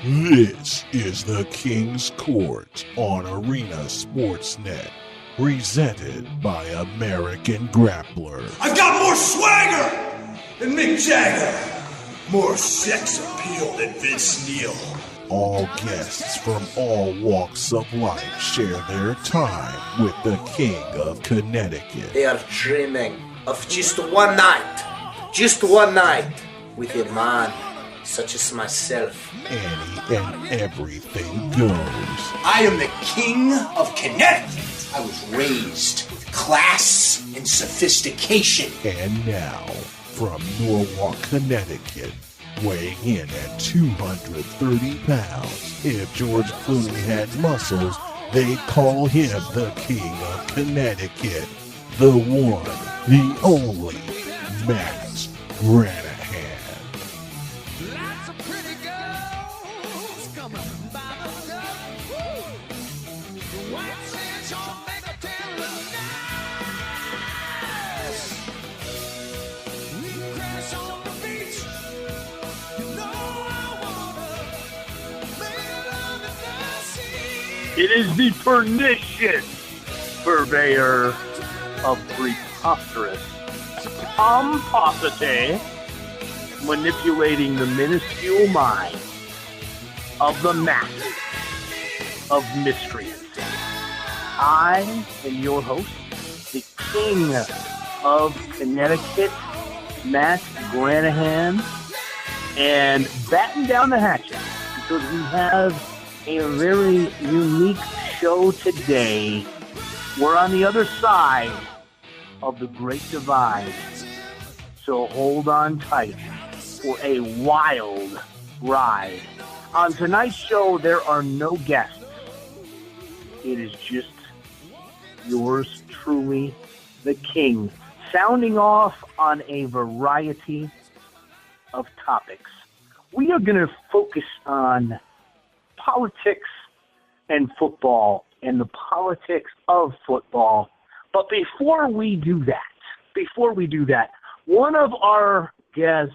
This is the King's Court on Arena Sportsnet, presented by American Grappler. I've got more swagger than Mick Jagger, more sex appeal than Vince Neil. All guests from all walks of life share their time with the King of Connecticut. They are dreaming of just one night with a man such as myself. Any and everything goes. I am the King of Connecticut. I was raised with class and sophistication. And now, from Norwalk, Connecticut, weighing in at 230 pounds, if George Clooney had muscles, they'd call him the King of Connecticut. The one, the only, Matt Granahan. It is the pernicious purveyor of preposterous pomposity, manipulating the minuscule mind of the masses of miscreants. I am your host, the King of Connecticut, Matt Granahan, and batten down the hatches because we have a very unique show today. We're on the other side of the Great Divide, so hold on tight for a wild ride. On tonight's show, there are no guests. It is just yours truly, the King, sounding off on a variety of topics. We are going to focus on politics and football and the politics of football. But before we do that, one of our guests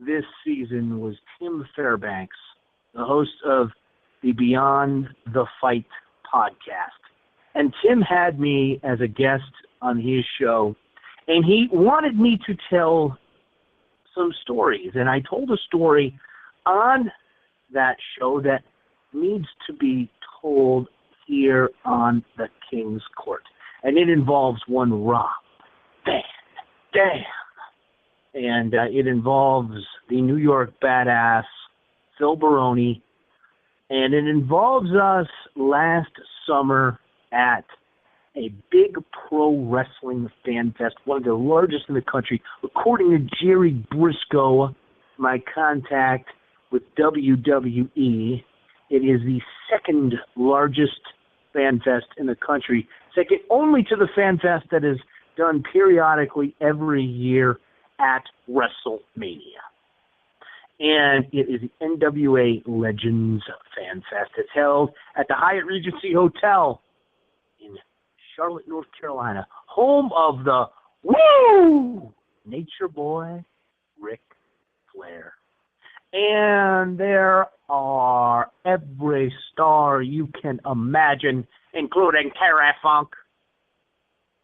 this season was Tim Fairbanks, the host of the Beyond the Fight podcast. And Tim had me as a guest on his show, and he wanted me to tell some stories. And I told a story on that show that needs to be told here on the King's Court. And it involves one Rob Van Dam. And it involves the New York badass Phil Baroni. And it involves us last summer at a big pro wrestling fan fest, one of the largest in the country, according to Jerry Briscoe, my contact with WWE. It is the second largest fan fest in the country, second only to the fan fest that is done periodically every year at WrestleMania. And it is the NWA Legends Fan Fest. It's held at the Hyatt Regency Hotel in Charlotte, North Carolina, home of the Nature Boy, Ric Flair. And there are every star you can imagine, including Terry Funk,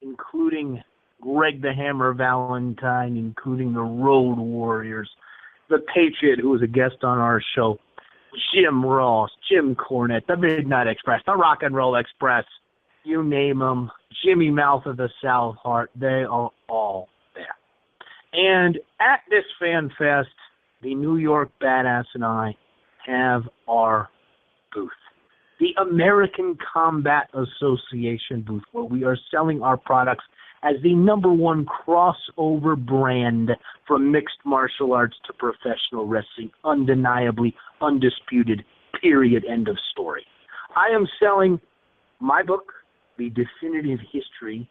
including Greg the Hammer Valentine, including the Road Warriors, the Patriot, who was a guest on our show, Jim Ross, Jim Cornette, the Midnight Express, the Rock and Roll Express, you name them, Jimmy Mouth of the South Heart, they are all there. And at this fan fest, the New York Badass and I have our booth, the American Combat Association booth, where we are selling our products as the #1 crossover brand from mixed martial arts to professional wrestling, undeniably, undisputed, period, end of story. I am selling my book, The Definitive History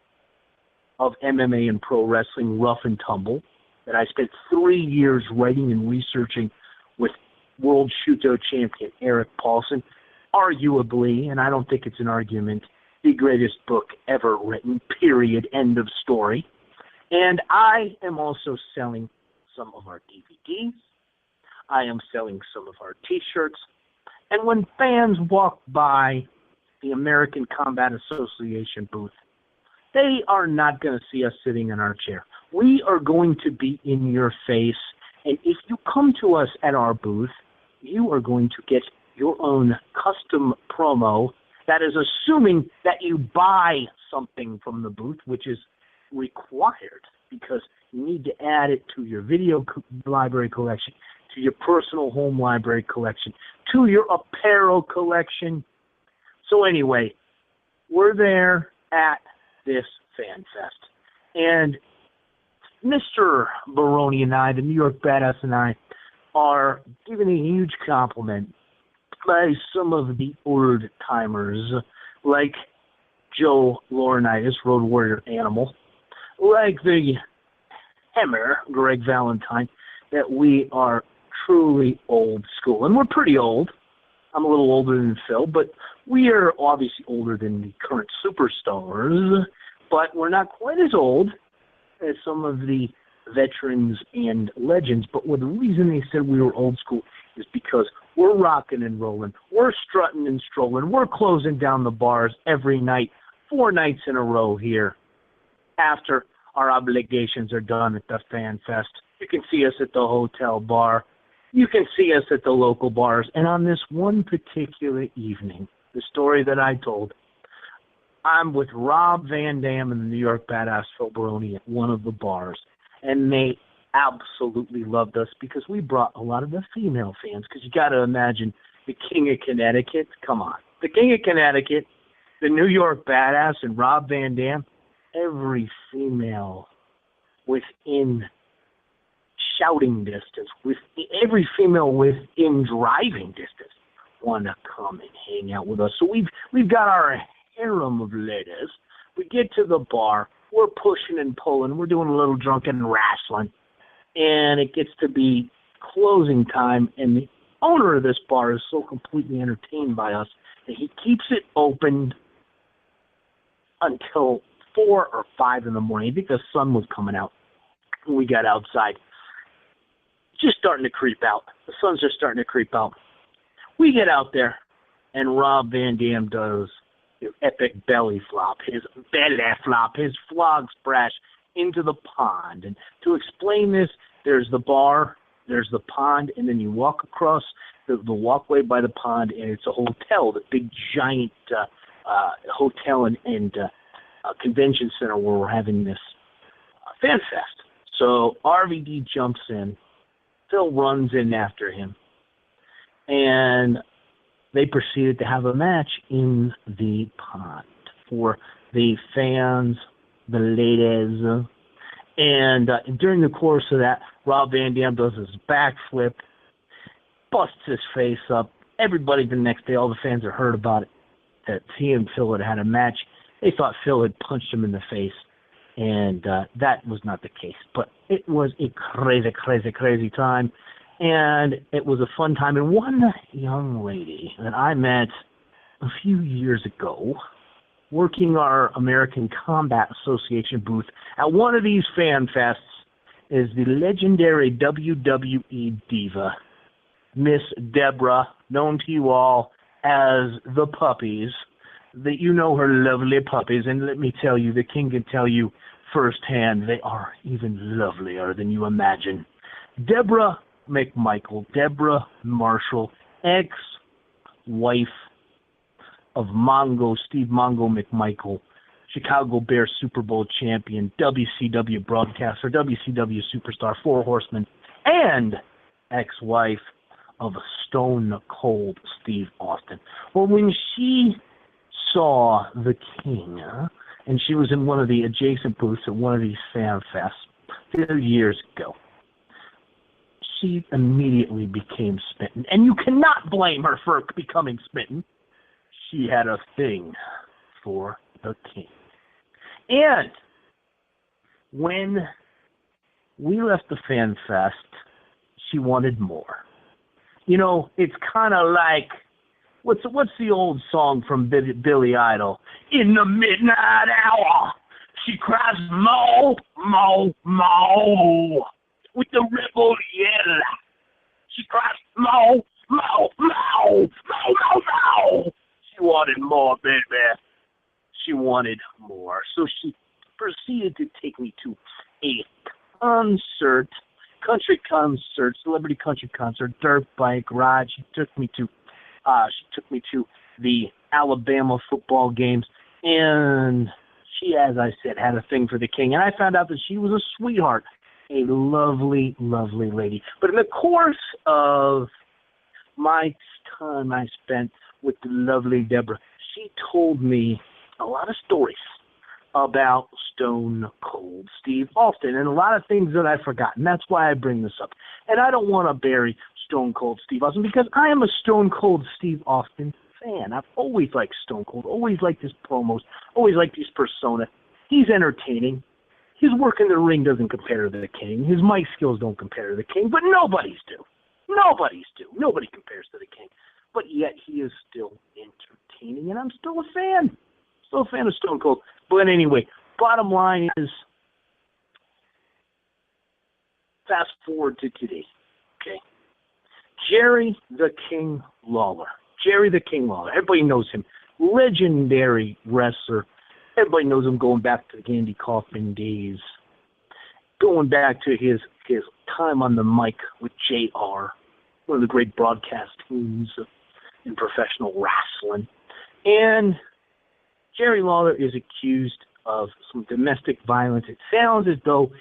of MMA and Pro Wrestling, Rough and Tumble, that I spent 3 years writing and researching with World Shuto champion Eric Paulson, arguably, and I don't think it's an argument, the greatest book ever written, period, end of story. And I am also selling some of our DVDs. I am selling some of our T-shirts. And when fans walk by the American Combat Association booth, they are not going to see us sitting in our chair. We are going to be in your face. And if you come to us at our booth, you are going to get your own custom promo. That is assuming that you buy something from the booth, which is required because you need to add it to your video library collection, to your personal home library collection, to your apparel collection. So anyway, we're there at this Fan Fest. And Mr. Baroni and I, the New York Badass and I, are given a huge compliment by some of the old timers, like Joe Laurinaitis, Road Warrior Animal, like the Hammer, Greg Valentine, that we are truly old school. And we're pretty old. I'm a little older than Phil, but we are obviously older than the current superstars, but we're not quite as old as some of the veterans and legends. But the reason they said we were old school is because we're rocking and rolling. We're strutting and strolling. We're closing down the bars every night, 4 nights in a row here. After our obligations are done at the Fan Fest, you can see us at the hotel bar. You can see us at the local bars. And on this one particular evening, the story that I told, I'm with Rob Van Dam and the New York Badass Phil Baroni at one of the bars. And they absolutely loved us because we brought a lot of the female fans. Because you got to imagine the King of Connecticut. Come on. The King of Connecticut, the New York Badass, and Rob Van Dam, every female within shouting distance, with every female within driving distance, want to come and hang out with us. So we've got our harem of ladies. We get to the bar, we're pushing and pulling, we're doing a little drunken wrestling, and it gets to be closing time, and the owner of this bar is so completely entertained by us that he keeps it open until 4 or 5 in the morning. I think the sun was coming out when we got outside. Just starting to creep out. The sun's just starting to creep out. We get out there, and Rob Van Dam does his epic belly flop, his flog splash into the pond. And to explain this, there's the bar, there's the pond, and then you walk across the walkway by the pond, and it's a hotel, the big giant hotel and convention center where we're having this Fan Fest. So RVD jumps in. Phil runs in after him, and they proceeded to have a match in the pond for the fans, the ladies, and during the course of that, Rob Van Dam does his backflip, busts his face up. Everybody the next day, all the fans that heard about it, that he and Phil had a match, they thought Phil had punched him in the face. And that was not the case. But it was a crazy, crazy, crazy time. And it was a fun time. And one young lady that I met a few years ago working our American Combat Association booth at one of these Fan Fests is the legendary WWE diva, Miss Deborah, known to you all as the Puppies. That you know her lovely puppies, and let me tell you, the king can tell you firsthand, they are even lovelier than you imagine. Deborah McMichael, Deborah Marshall, ex-wife of Steve Mongo McMichael, Chicago Bears Super Bowl champion, WCW broadcaster, WCW superstar, Four Horsemen, and ex-wife of Stone Cold Steve Austin. Well, when she saw the king, and she was in one of the adjacent booths at one of these Fan Fests 2 years ago, she immediately became smitten. And you cannot blame her for becoming smitten. She had a thing for the king. And when we left the Fan Fest, she wanted more. You know, it's kind of like, What's the old song from Billy Idol? In the midnight hour, she cries, "Mo, mo, mo," with the rebel yell. She cried, "Mo, Mo, Mo, Mo, Mo, Mo." She wanted more, baby. She wanted more. So she proceeded to take me to a concert, celebrity country concert, dirt bike ride. She took me to the Alabama football games, and she, as I said, had a thing for the king. And I found out that she was a sweetheart, a lovely, lovely lady. But in the course of my time I spent with the lovely Deborah, she told me a lot of stories about Stone Cold Steve Austin and a lot of things that I've forgotten. That's why I bring this up. And I don't want to bury Stone Cold Steve Austin because I am a Stone Cold Steve Austin fan. I've always liked Stone Cold, always liked his promos, always liked his persona. He's entertaining. His work in the ring doesn't compare to the King. His mic skills don't compare to the King, but nobody's do. Nobody's do. Nobody compares to the King. But yet he is still entertaining, and I'm still a fan. Still a fan of Stone Cold. But anyway, bottom line is, fast forward to today, okay? Jerry the King Lawler. Jerry the King Lawler. Everybody knows him. Legendary wrestler. Everybody knows him going back to the Andy Kaufman days. Going back to his time on the mic with JR. One of the great broadcast teams in professional wrestling. And Jerry Lawler is accused of some domestic violence. It sounds as though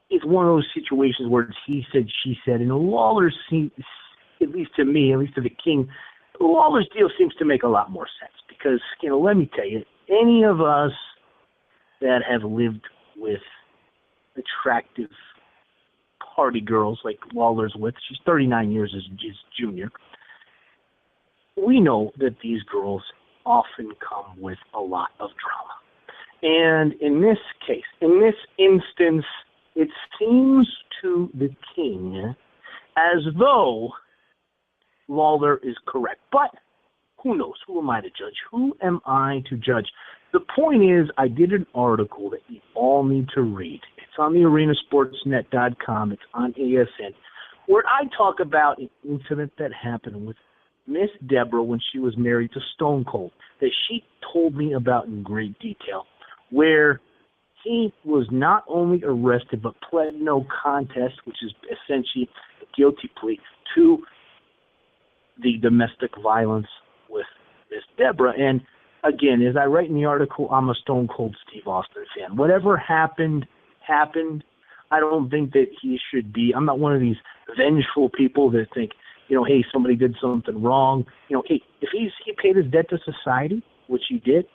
it's one of those situations where it's he said, she said. And Lawler's, at least to me, at least to the King, Lawler's deal seems to make a lot more sense. Because, let me tell you, any of us that have lived with attractive party girls like Lawler's with, she's 39 years as junior, we know that these girls often come with a lot of drama. And in this case, in this instance, it seems to the King as though Lawler is correct. But who knows? Who am I to judge? Who am I to judge? The point is, I did an article that you all need to read. It's on the arenasportsnet.com. It's on ASN, where I talk about an incident that happened with Miss Deborah when she was married to Stone Cold, that she told me about in great detail, where he was not only arrested but pled no contest, which is essentially a guilty plea to the domestic violence with Miss Deborah. And again, as I write in the article, I'm a Stone Cold Steve Austin fan. Whatever happened. I don't think that he should be. I'm not one of these vengeful people that think, hey, somebody did something wrong. Hey, if he paid his debt to society, which he did,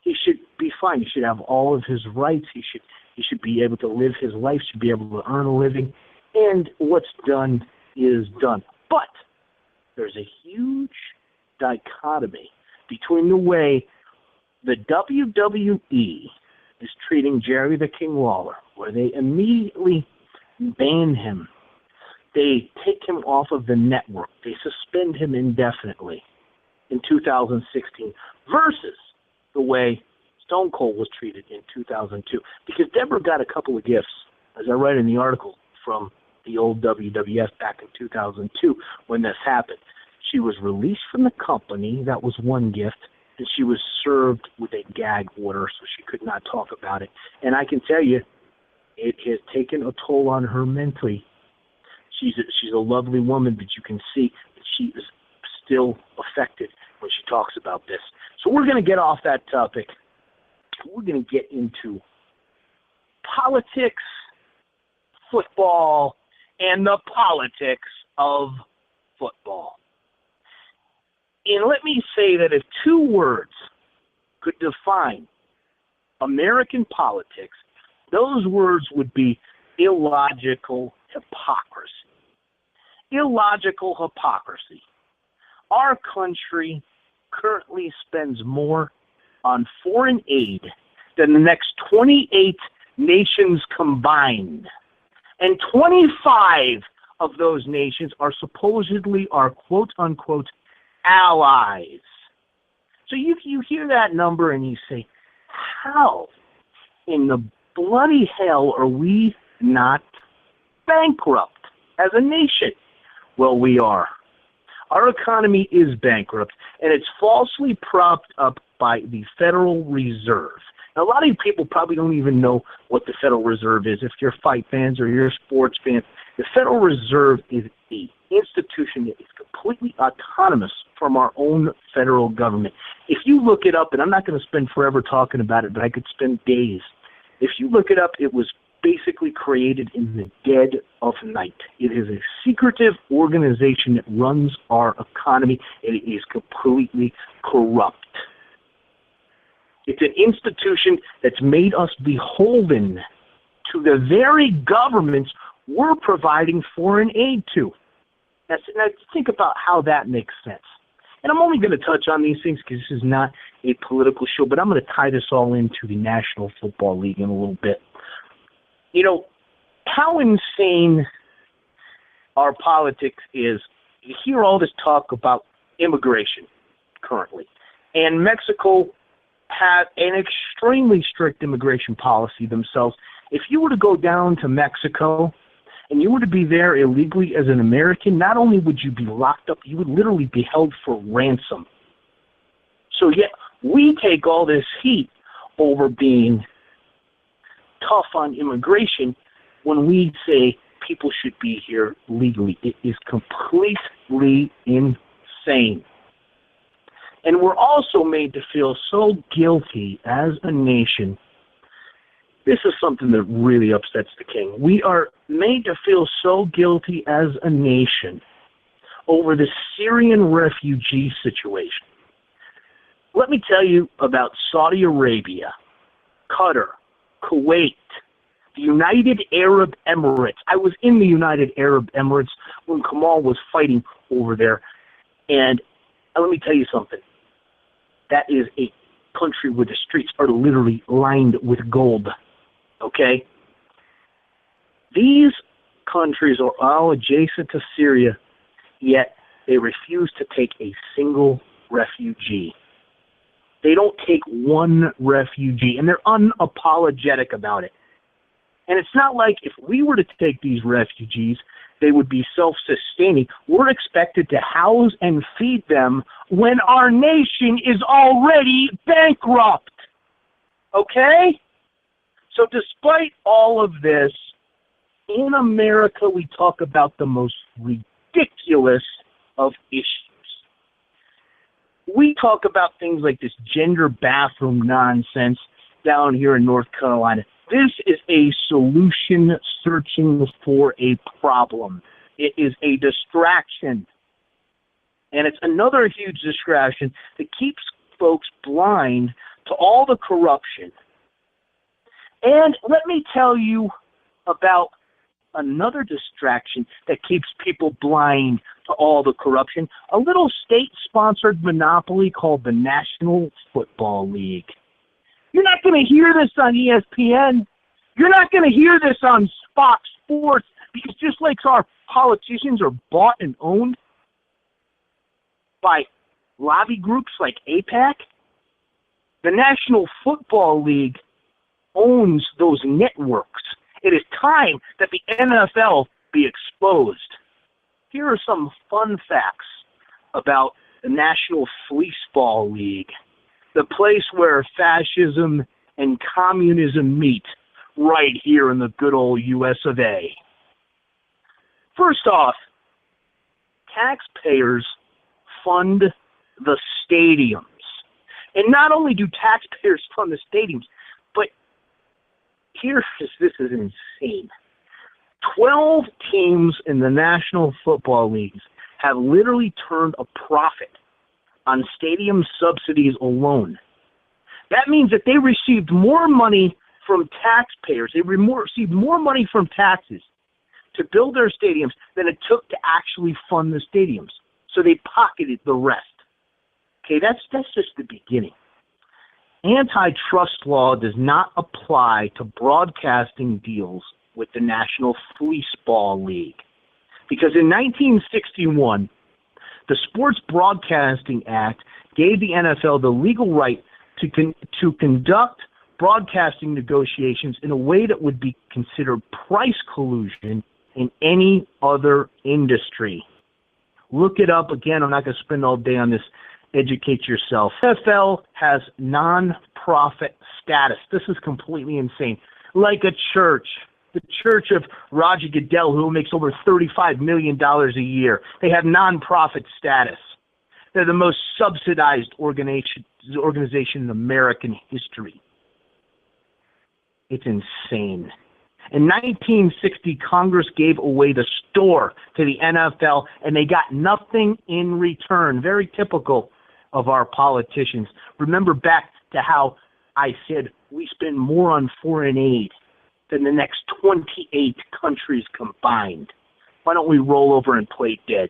he should be fine. He should have all of his rights. He should be able to live his life, should be able to earn a living. And what's done is done. But there's a huge dichotomy between the way the WWE is treating Jerry the King Lawler, where they immediately ban him. They take him off of the network. They suspend him indefinitely in 2016 versus the way Stone Cold was treated in 2002. Because Deborah got a couple of gifts, as I write in the article, from the old WWF back in 2002 when this happened. She was released from the company. That was one gift. And she was served with a gag order, so she could not talk about it. And I can tell you, it has taken a toll on her mentally. She's a lovely woman, but you can see that she is still affected when she talks about this. So we're going to get off that topic. We're going to get into politics, football, and the politics of football. And let me say that if two words could define American politics, those words would be illogical hypocrisy. Illogical hypocrisy. Our country currently spends more on foreign aid than the next 28 nations combined. And 25 of those nations are supposedly our quote-unquote allies. So you hear that number and you say, how in the bloody hell are we not bankrupt as a nation? Well, we are. Our economy is bankrupt, and it's falsely propped up by the Federal Reserve. Now, a lot of you people probably don't even know what the Federal Reserve is. If you're fight fans or you're sports fans, the Federal Reserve is an institution that is completely autonomous from our own federal government. If you look it up, and I'm not going to spend forever talking about it, but I could spend days. If you look it up, it was basically created in the dead of night. It is a secretive organization that runs our economy, and it is completely corrupt. It's an institution that's made us beholden to the very governments we're providing foreign aid to. Now think about how that makes sense. And I'm only going to touch on these things because this is not a political show, but I'm going to tie this all into the National Football League in a little bit. You know, how insane our politics is. You hear all this talk about immigration currently. And Mexico have an extremely strict immigration policy themselves. If you were to go down to Mexico and you were to be there illegally as an American, not only would you be locked up, you would literally be held for ransom. So yet we take all this heat over being tough on immigration when we say people should be here legally. It is completely insane. And we're also made to feel so guilty as a nation. This is something that really upsets the king. We are made to feel so guilty as a nation over the Syrian refugee situation. Let me tell you about Saudi Arabia, Qatar, Kuwait, the United Arab Emirates. I was in the United Arab Emirates when Kamal was fighting over there. And let me tell you something. That is a country where the streets are literally lined with gold. Okay? These countries are all adjacent to Syria, yet they refuse to take a single refugee. They don't take one refugee, and they're unapologetic about it. And it's not like if we were to take these refugees, they would be self-sustaining. We're expected to house and feed them when our nation is already bankrupt. Okay? So despite all of this, in America we talk about the most ridiculous of issues. We talk about things like this gender bathroom nonsense down here in North Carolina. This is a solution searching for a problem. It is a distraction. And it's another huge distraction that keeps folks blind to all the corruption. And let me tell you about another distraction that keeps people blind to all the corruption. A little state-sponsored monopoly called the National Football League. You're not going to hear this on ESPN. You're not going to hear this on Fox Sports because just like our politicians are bought and owned by lobby groups like AIPAC, the National Football League owns those networks. It is time that the NFL be exposed. Here are some fun facts about the National Fleeceball League, the place where fascism and communism meet right here in the good old US of A. First off, taxpayers fund the stadiums. And not only do taxpayers fund the stadiums, but this is insane. 12 teams in the National Football Leagues have literally turned a profit on stadium subsidies alone. That means that they received more money from taxpayers. They received more money from taxes to build their stadiums than it took to actually fund the stadiums. So they pocketed the rest. Okay, that's just the beginning. Antitrust law does not apply to broadcasting deals with the National Fleeceball League. Because in 1961, the Sports Broadcasting Act gave the NFL the legal right to conduct broadcasting negotiations in a way that would be considered price collusion in any other industry. Look it up. Again, I'm not going to spend all day on this. Educate yourself. NFL has non-profit status. This is completely insane. Like a church. The Church of Roger Goodell, who makes over $35 million a year. They have non-profit status. They're the most subsidized organization in American history. It's insane. In 1960, Congress gave away the store to the NFL, and they got nothing in return. Very typical of our politicians. Remember back to how I said we spend more on foreign aid than the next 28 countries combined. Why don't we roll over and play dead?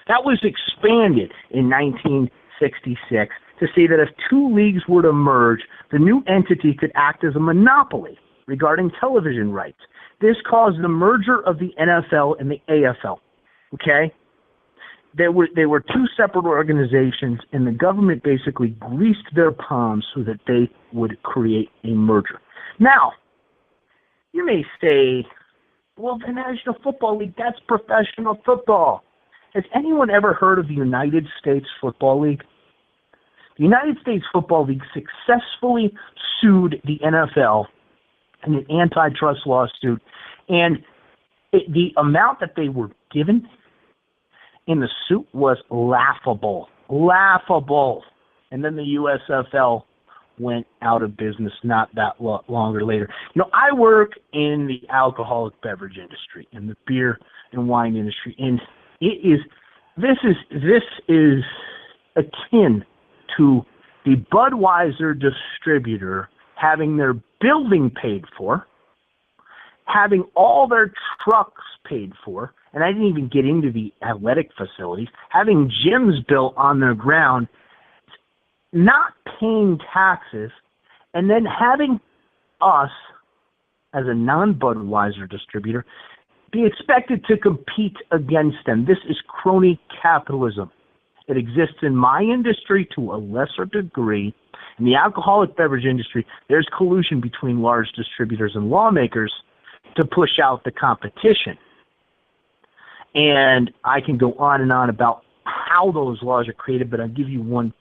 That was expanded in 1966 to say that if two leagues were to merge, the new entity could act as a monopoly regarding television rights. This caused the merger of the NFL and the AFL. Okay? They were two separate organizations, and the government basically greased their palms so that they would create a merger. Now, you may say, well, the National Football League, that's professional football. Has anyone ever heard of the United States Football League? The United States Football League successfully sued the NFL in an antitrust lawsuit, and the amount that they were given in the suit was laughable. Laughable. And then the USFL went out of business not that longer later. You know, I work in the alcoholic beverage industry, in the beer and wine industry, and this is akin to the Budweiser distributor having their building paid for, having all their trucks paid for, and I didn't even get into the athletic facilities, having gyms built on their ground, not paying taxes, and then having us, as a non-Budweiser distributor, be expected to compete against them. This is crony capitalism. It exists in my industry to a lesser degree. In the alcoholic beverage industry, there's collusion between large distributors and lawmakers to push out the competition. And I can go on and on about how those laws are created, but I'll give you one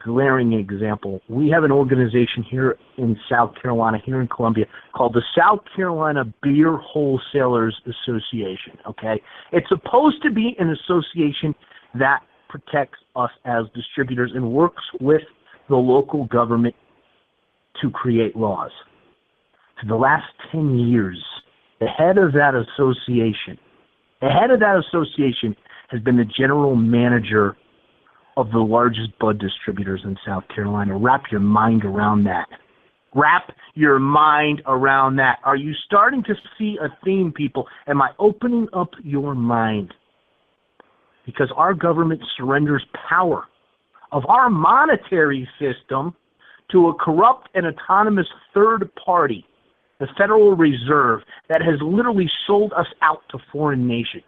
glaring example. We have an organization here in South Carolina, here in Columbia, called the South Carolina Beer Wholesalers Association, okay? It's supposed to be an association that protects us as distributors and works with the local government to create laws. For the last 10 years, the head of that association has been the general manager of the largest bud distributors in South Carolina. Wrap your mind around that. Wrap your mind around that. Are you starting to see a theme, people? Am I opening up your mind? Because our government surrenders power of our monetary system to a corrupt and autonomous third party, the Federal Reserve, that has literally sold us out to foreign nations.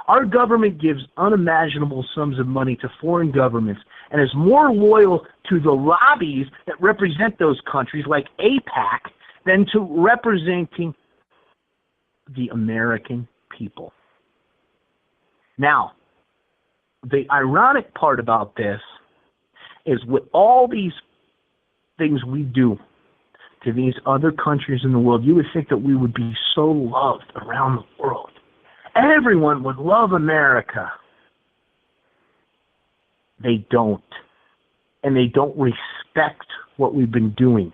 Our government gives unimaginable sums of money to foreign governments and is more loyal to the lobbies that represent those countries, like AIPAC, than to representing the American people. Now, the ironic part about this is with all these things we do to these other countries in the world, you would think that we would be so loved around the world. Everyone would love America. They don't. And they don't respect what we've been doing.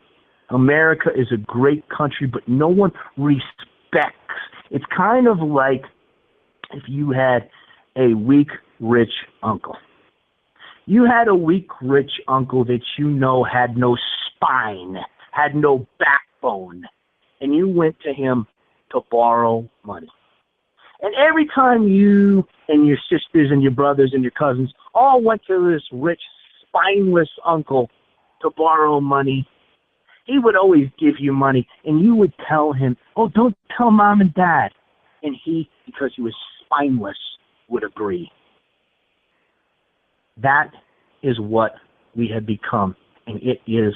America is a great country, but no one respects. It's kind of like if you had a weak, rich uncle. You had a weak, rich uncle that you know had no spine, had no backbone, and you went to him to borrow money. And every time you and your sisters and your brothers and your cousins all went to this rich, spineless uncle to borrow money, he would always give you money, and you would tell him, oh, don't tell mom and dad. And he, because he was spineless, would agree. That is what we have become, and it is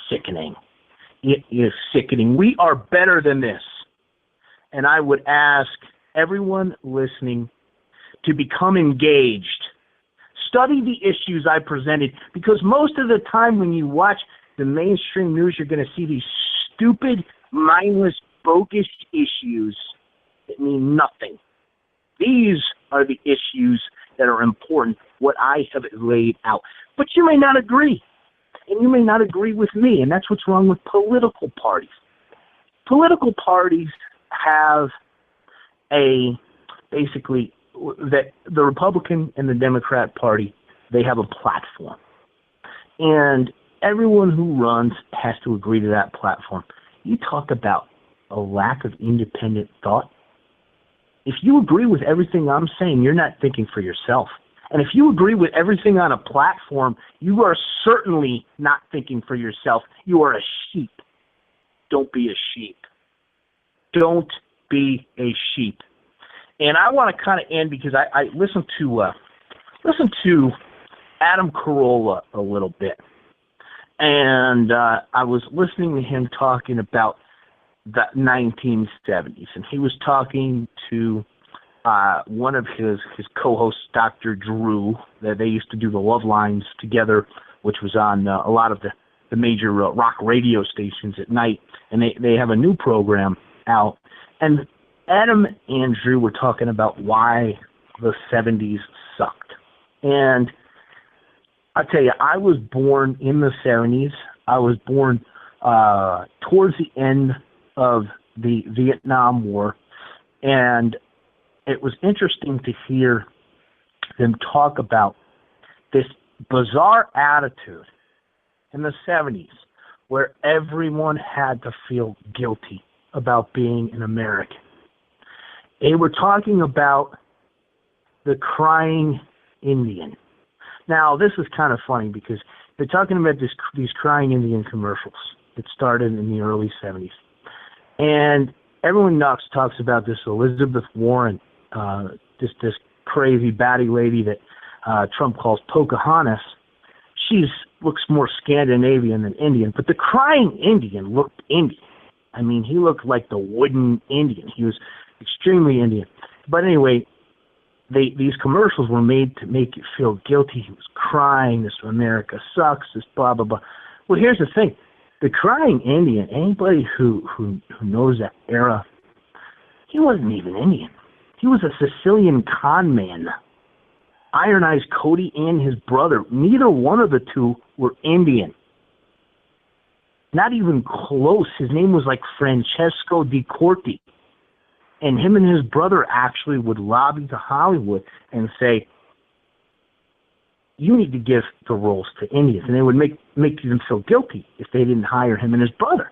sickening. It is sickening. We are better than this. And I would ask everyone listening to become engaged. Study the issues I presented, because most of the time when you watch the mainstream news, you're going to see these stupid, mindless, bogus issues that mean nothing. These are the issues that are important, what I have laid out. But you may not agree, and you may not agree with me, and that's what's wrong with political parties. Political parties have basically, that the Republican and the Democrat Party, they have a platform. And everyone who runs has to agree to that platform. You talk about a lack of independent thought. If you agree with everything I'm saying, you're not thinking for yourself. And if you agree with everything on a platform, you are certainly not thinking for yourself. You are a sheep. Don't be a sheep. Don't be a sheep. And I want to kind of end, because I listened to Adam Carolla a little bit. And I was listening to him talking about the 1970s. And he was talking to one of his co-hosts, Dr. Drew, that they used to do the Love Lines together, which was on a lot of the major rock radio stations at night. And they have a new program out. And Adam and Drew were talking about why the 70s sucked. And I'll tell you, I was born in the 70s. I was born towards the end of the Vietnam War. And it was interesting to hear them talk about this bizarre attitude in the 70s where everyone had to feel guilty about being an American. They were talking about the crying Indian. Now, this is kind of funny because they're talking about these crying Indian commercials that started in the early 70s. And everyone talks about this Elizabeth Warren, this crazy batty lady that Trump calls Pocahontas. She looks more Scandinavian than Indian, but the crying Indian looked Indian. I mean, he looked like the wooden Indian. He was extremely Indian. But anyway, these commercials were made to make you feel guilty. He was crying, this America sucks, this blah, blah, blah. Well, here's the thing. The crying Indian, anybody who knows that era, he wasn't even Indian. He was a Sicilian con man. Iron Eyes Cody and his brother, neither one of the two were Indian. Not even close. His name was like Francesco Di Corti. And him and his brother actually would lobby to Hollywood and say, you need to give the roles to Indians. And they would make them feel guilty if they didn't hire him and his brother,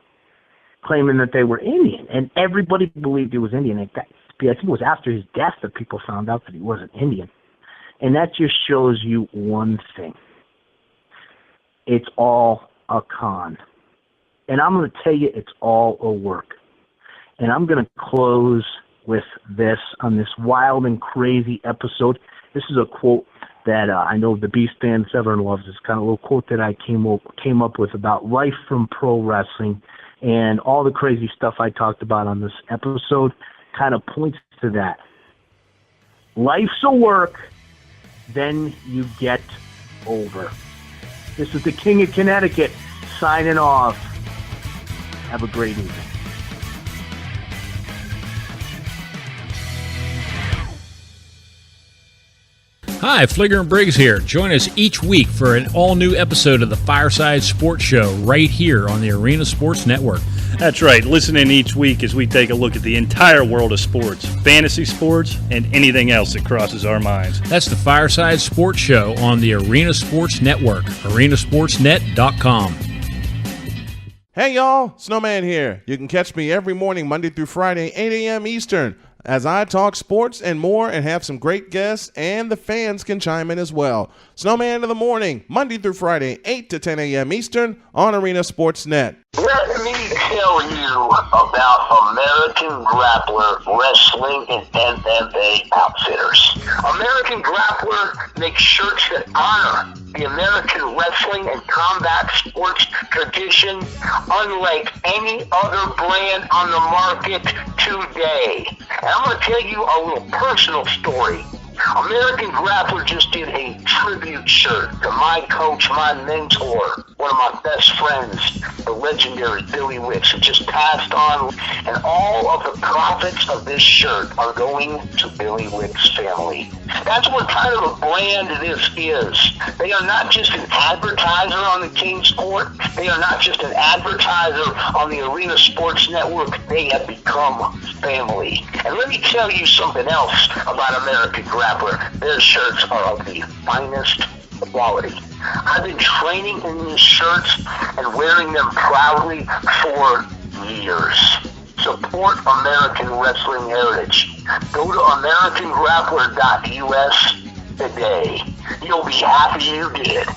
claiming that they were Indian. And everybody believed he was Indian. I think it was after his death that people found out that he wasn't Indian. And that just shows you one thing. It's all a con. And I'm going to tell you, it's all a work. And I'm going to close with this on this wild and crazy episode. This is a quote that I know the Beast Band Severn loves. It's kind of a little quote that I came up with about life from pro wrestling, and all the crazy stuff I talked about on this episode kind of points to that. Life's a work, then you get over. This is the King of Connecticut signing off. Have a great evening. Hi, Fligger and Briggs here. Join us each week for an all-new episode of the Fireside Sports Show right here on the Arena Sports Network. That's right. Listen in each week as we take a look at the entire world of sports, fantasy sports, and anything else that crosses our minds. That's the Fireside Sports Show on the Arena Sports Network, arenasportsnet.com. Hey y'all, Snowman here. You can catch me every morning, Monday through Friday, 8 a.m. Eastern, as I talk sports and more and have some great guests, and the fans can chime in as well. Snowman in the morning, Monday through Friday, 8 to 10 a.m. Eastern on Arena Sports Net. Let me tell you about American Grappler Wrestling and MMA Outfitters. American Grappler makes shirts that honor the American wrestling and combat sports tradition unlike any other brand on the market today. And I'm going to tell you a little personal story American Grappler just did a tribute shirt to my coach, my mentor, one of my best friends, the legendary Billy Wicks, who just passed on. And all of the profits of this shirt are going to Billy Wicks' family. That's what kind of a brand this is. They are not just an advertiser on the King's Court. They are not just an advertiser on the Arena Sports Network. They have become family. And let me tell you something else about American Grappler. Their shirts are of the finest quality. I've been training in these shirts and wearing them proudly for years. Support American wrestling heritage. Go to AmericanGrappler.us today. You'll be happy you did.